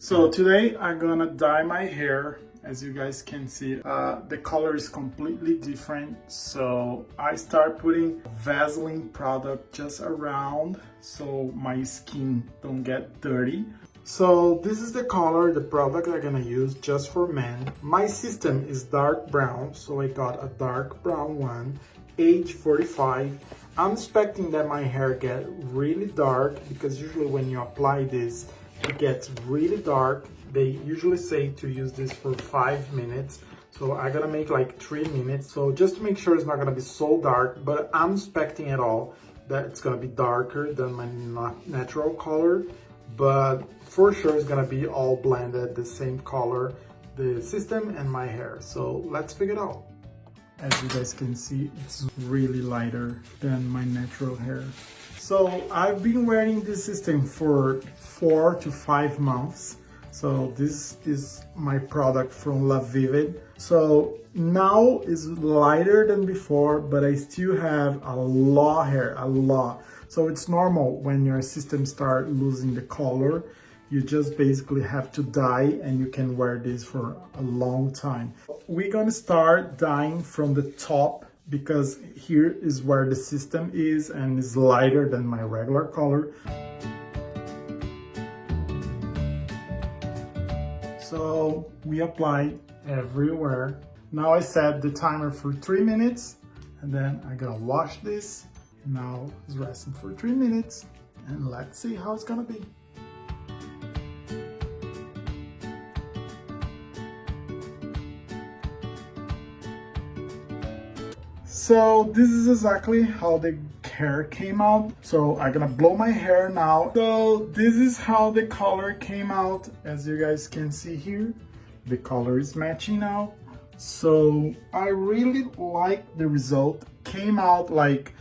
So today I'm gonna dye my hair. As you guys can see, the color is completely different. So I start putting Vaseline product just around so my skin don't get dirty. So this is the color, the product I'm gonna use just for men. My system is dark brown, so I got a dark brown one, age 45. I'm expecting that my hair get really dark because usually when you apply this, it gets really dark. They usually say to use this for 5 minutes. So I'm gonna make like 3 minutes. So just to make sure it's not gonna be so dark, but I'm expecting at all that it's gonna be darker than my natural color. But for sure it's gonna be all blended, the same color, the system and my hair. So let's figure it out. As you guys can see, it's really lighter than my natural hair. So I've been wearing this system for 4 to 5 months. So this is my product from Lavivid. So now it's lighter than before, but I still have a lot of hair, a lot. So it's normal when your system start losing the color. You just basically have to dye and you can wear this for a long time. We're gonna start dyeing from the top because here is where the system is and is lighter than my regular color. So we apply everywhere. Now I set the timer for 3 minutes and then I'm gonna wash this. Now it's resting for 3 minutes and let's see how it's gonna be. So this is exactly how the hair came out. So I'm gonna blow my hair now. So this is how the color came out. As you guys can see here, the color is matching now. So I really like the result. Came out like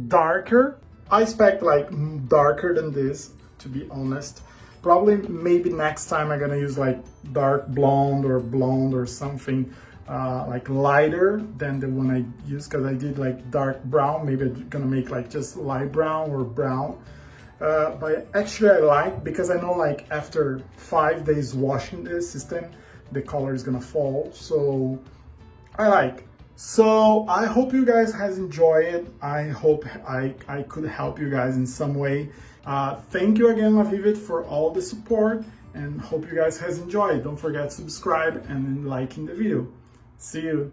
darker. I expect like darker than this, to be honest. Probably maybe next time I'm gonna use like dark blonde or something. Like lighter than the one I used because I did like dark brown. Maybe I'm gonna make like just light brown or brown. But actually I like because I know like after 5 days washing the system, the color is gonna fall. So I like. So I hope you guys has enjoyed it. I hope I could help you guys in some way. Thank you again, Lavivid, for all the support and hope you guys has enjoyed. Don't forget to subscribe and liking the video. See you.